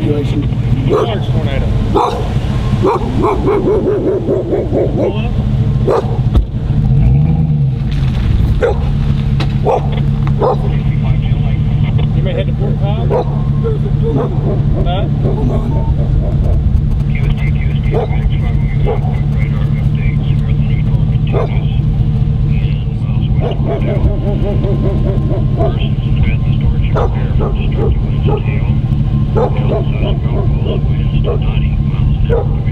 situation. Large tornado. You may head to Fort Cobb. Huh? QST, radar updates. Earthly storm continues. And miles west of Dow. Persons in transit storage prepare for destructive winds and hail. South-south winds to 90 miles an hour.